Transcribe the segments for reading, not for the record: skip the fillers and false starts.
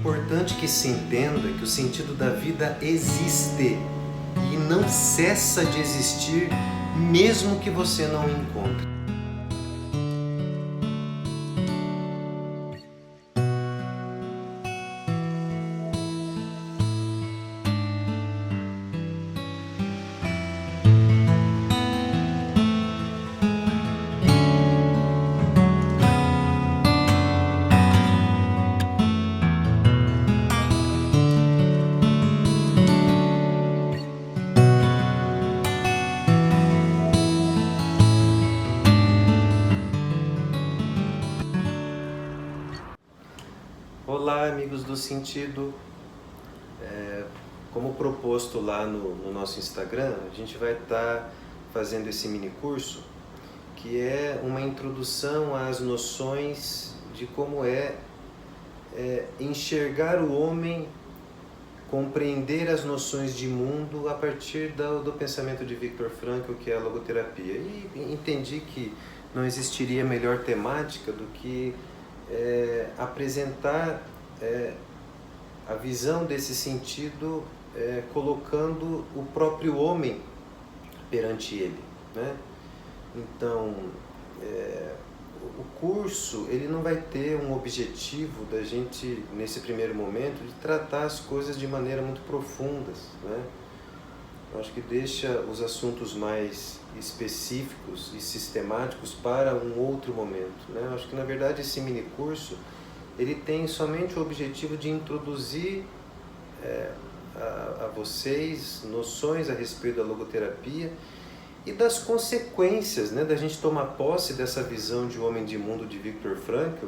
importante que se entenda que o sentido da vida existe e não cessa de existir, mesmo que você não o encontre. Olá, amigos do Sentido. Como proposto lá no nosso Instagram, a gente vai estar fazendo esse mini curso que é uma introdução às noções de como enxergar o homem, compreender as noções de mundo a partir do pensamento de Viktor Frankl, que é a logoterapia. E entendi que não existiria melhor temática do que apresentar a visão desse sentido, colocando o próprio homem perante ele, né? Então, o curso ele não vai ter um objetivo da gente, nesse primeiro momento, de tratar as coisas de maneira muito profundas, né? Eu acho que deixa os assuntos mais específicos e sistemáticos para um outro momento, né? Eu acho que, na verdade, esse mini curso ele tem somente o objetivo de introduzir a vocês noções a respeito da logoterapia e das consequências, né, da gente tomar posse dessa visão de homem de mundo de Viktor Frankl,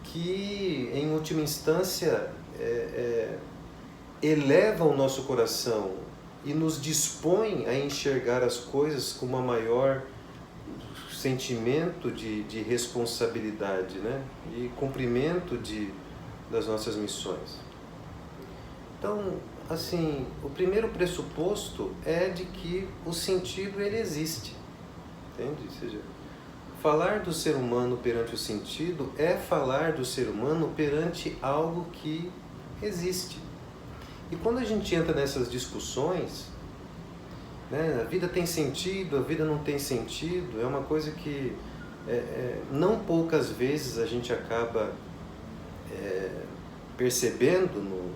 que, em última instância, eleva o nosso coração e nos dispõe a enxergar as coisas com uma maior sentimento de responsabilidade, né? E cumprimento das nossas missões. Então, assim, o primeiro pressuposto é de que o sentido ele existe, entende? Ou seja, falar do ser humano perante o sentido é falar do ser humano perante algo que existe. E quando a gente entra nessas discussões, né, a vida tem sentido, a vida não tem sentido, é uma coisa que não poucas vezes a gente acaba percebendo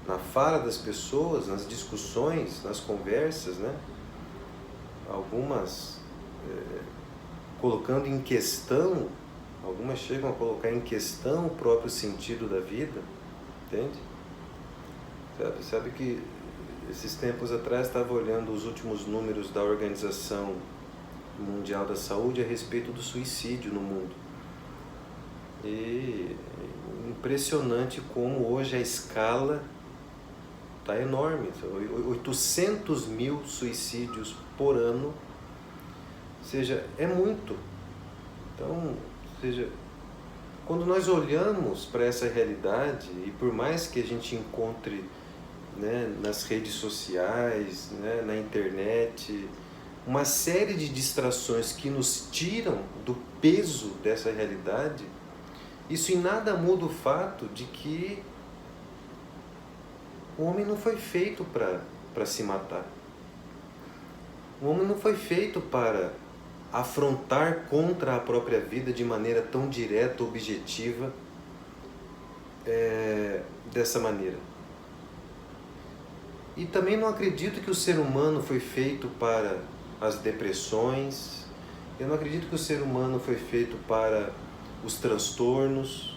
na fala das pessoas, nas discussões, nas conversas, né? Algumas colocando em questão, algumas chegam a colocar em questão o próprio sentido da vida, entende? Sabe que esses tempos atrás estava olhando os últimos números da Organização Mundial da Saúde a respeito do suicídio no mundo. E impressionante como hoje a escala está enorme, 800 mil suicídios por ano, ou seja, é muito. Então, ou seja, quando nós olhamos para essa realidade, e por mais que a gente encontre, né, nas redes sociais, né, na internet, uma série de distrações que nos tiram do peso dessa realidade, isso em nada muda o fato de que o homem não foi feito para se matar. O homem não foi feito para afrontar contra a própria vida de maneira tão direta, objetiva, dessa maneira. E também não acredito que o ser humano foi feito para as depressões, eu não acredito que o ser humano foi feito para os transtornos,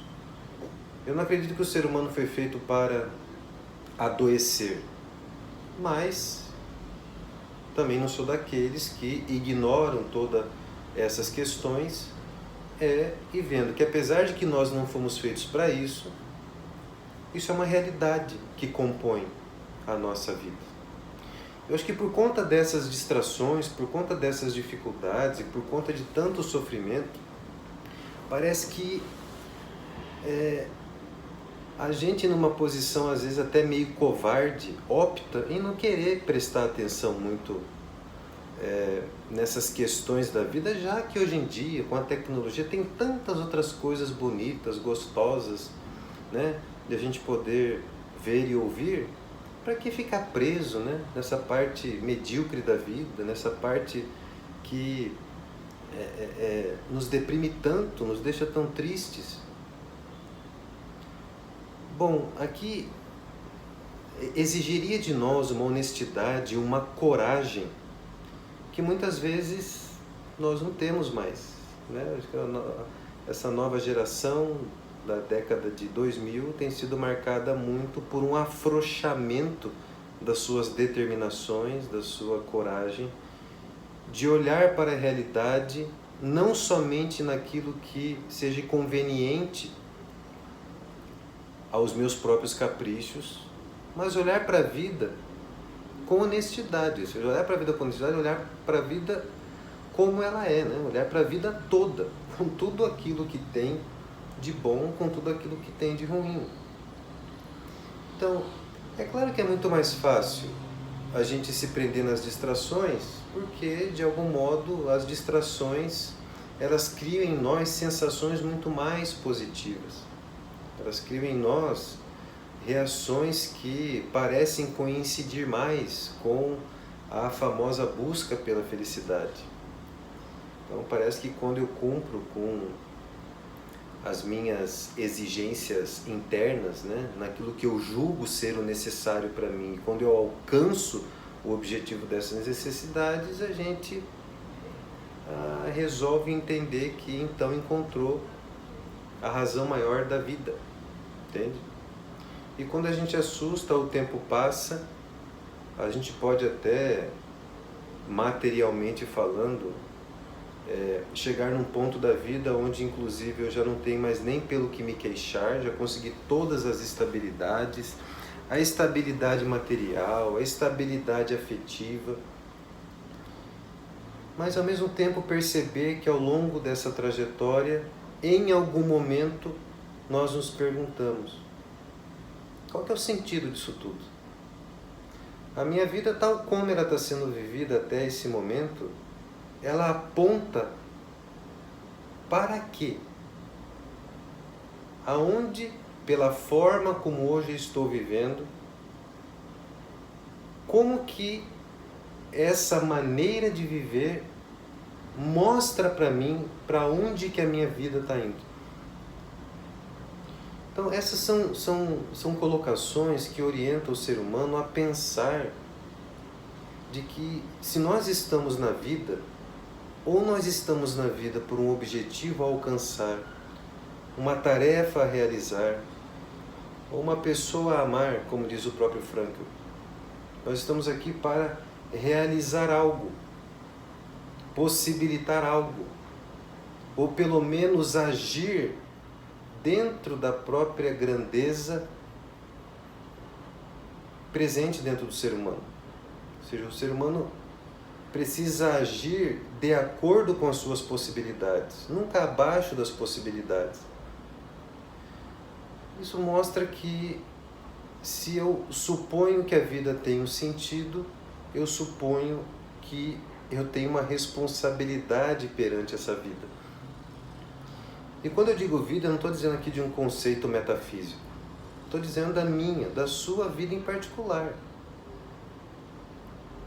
eu não acredito que o ser humano foi feito para adoecer, mas também não sou daqueles que ignoram todas essas questões e vendo que apesar de que nós não fomos feitos para isso, isso é uma realidade que compõe a nossa vida. Eu acho que por conta dessas distrações, por conta dessas dificuldades e por conta de tanto sofrimento, parece que a gente, numa posição às vezes até meio covarde, opta em não querer prestar atenção muito nessas questões da vida, já que hoje em dia, com a tecnologia, tem tantas outras coisas bonitas, gostosas, né, de a gente poder ver e ouvir, para que ficar preso, né, nessa parte medíocre da vida, nessa parte que nos deprime tanto, nos deixa tão tristes? Bom, aqui exigiria de nós uma honestidade, uma coragem que muitas vezes nós não temos mais, né? Acho que essa nova geração da década de 2000 tem sido marcada muito por um afrouxamento das suas determinações, da sua coragem, de olhar para a realidade não somente naquilo que seja conveniente aos meus próprios caprichos, mas olhar para a vida com honestidade. Ou seja, olhar para a vida com honestidade, olhar para a vida como ela é, né? Olhar para a vida toda, com tudo aquilo que tem de bom, com tudo aquilo que tem de ruim. Então, é claro que é muito mais fácil a gente se prender nas distrações, porque, de algum modo, as distrações, elas criam em nós sensações muito mais positivas. Elas criam em nós reações que parecem coincidir mais com a famosa busca pela felicidade. Então, parece que quando eu cumpro com as minhas exigências internas, né, naquilo que eu julgo ser o necessário para mim, quando eu alcanço o objetivo dessas necessidades, a gente resolve entender que então encontrou a razão maior da vida, entende? E quando a gente assusta, o tempo passa, a gente pode até, materialmente falando, chegar num ponto da vida onde inclusive eu já não tenho mais nem pelo que me queixar, já consegui todas as estabilidades, a estabilidade material, a estabilidade afetiva, mas ao mesmo tempo perceber que ao longo dessa trajetória, em algum momento, nós nos perguntamos: qual que é o sentido disso tudo? A minha vida, tal como ela está sendo vivida até esse momento, ela aponta para quê? Aonde, pela forma como hoje estou vivendo, como que essa maneira de viver mostra para mim para onde que a minha vida está indo? Então essas são colocações que orientam o ser humano a pensar de que se nós estamos na vida, ou nós estamos na vida por um objetivo a alcançar, uma tarefa a realizar, ou uma pessoa a amar, como diz o próprio Frankl. Nós estamos aqui para realizar algo, possibilitar algo, ou pelo menos agir dentro da própria grandeza presente dentro do ser humano. Ou seja, o ser humano precisa agir de acordo com as suas possibilidades, nunca abaixo das possibilidades. Isso mostra que se eu suponho que a vida tem um sentido, eu suponho que eu tenho uma responsabilidade perante essa vida. E quando eu digo vida, eu não estou dizendo aqui de um conceito metafísico. Estou dizendo da minha, da sua vida em particular.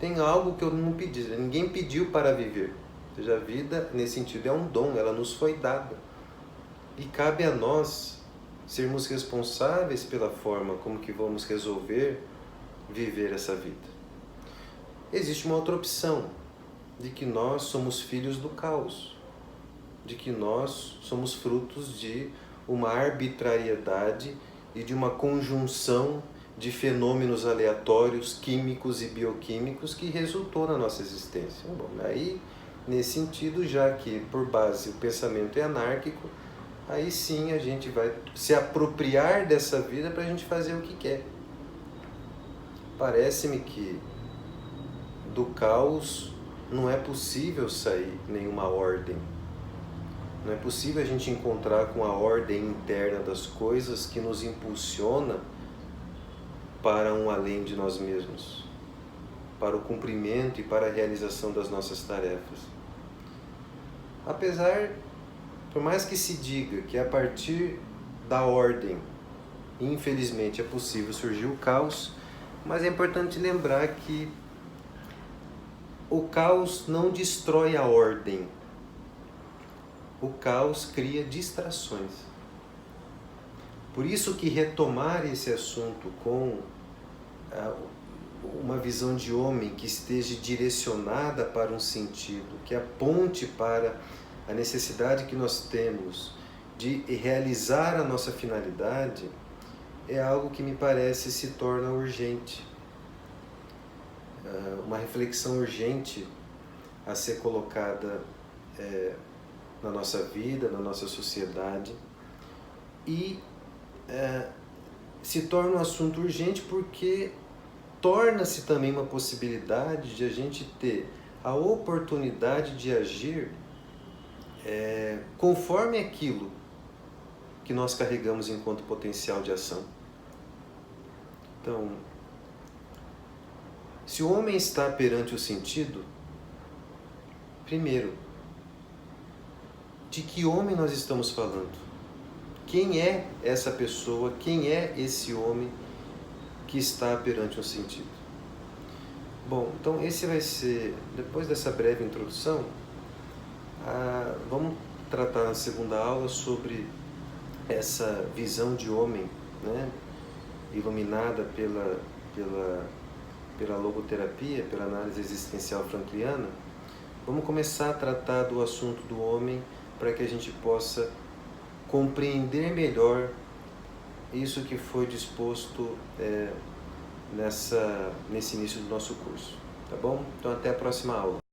Tem algo que eu não pedi, ninguém pediu para viver. Ou seja, a vida, nesse sentido, é um dom, ela nos foi dada. E cabe a nós sermos responsáveis pela forma como que vamos resolver viver essa vida. Existe uma outra opção, de que nós somos filhos do caos, de que nós somos frutos de uma arbitrariedade e de uma conjunção de fenômenos aleatórios, químicos e bioquímicos que resultou na nossa existência. Bom, aí, nesse sentido, já que por base o pensamento é anárquico, aí sim a gente vai se apropriar dessa vida para a gente fazer o que quer. Parece-me que do caos não é possível sair nenhuma ordem. Não é possível a gente encontrar com a ordem interna das coisas que nos impulsiona para um além de nós mesmos, para o cumprimento e para a realização das nossas tarefas. Apesar, por mais que se diga que a partir da ordem Infelizmente é possível surgir o caos, mas é importante lembrar que o caos não destrói a ordem. O caos cria distrações. Por isso que retomar esse assunto com uma visão de homem que esteja direcionada para um sentido, que aponte para a necessidade que nós temos de realizar a nossa finalidade, é algo que me parece se torna urgente. Uma reflexão urgente a ser colocada na nossa vida, na nossa sociedade, e se torna um assunto urgente porque torna-se também uma possibilidade de a gente ter a oportunidade de agir conforme aquilo que nós carregamos enquanto potencial de ação. Então, se o homem está perante o sentido, primeiro, de que homem nós estamos falando? Quem é essa pessoa? Quem é esse homem que está perante um sentido? Bom, então esse vai ser, depois dessa breve introdução, vamos tratar na segunda aula sobre essa visão de homem, né, iluminada pela logoterapia, pela análise existencial frankliana. Vamos começar a tratar do assunto do homem para que a gente possa compreender melhor isso que foi disposto nesse início do nosso curso, tá bom? Então até a próxima aula.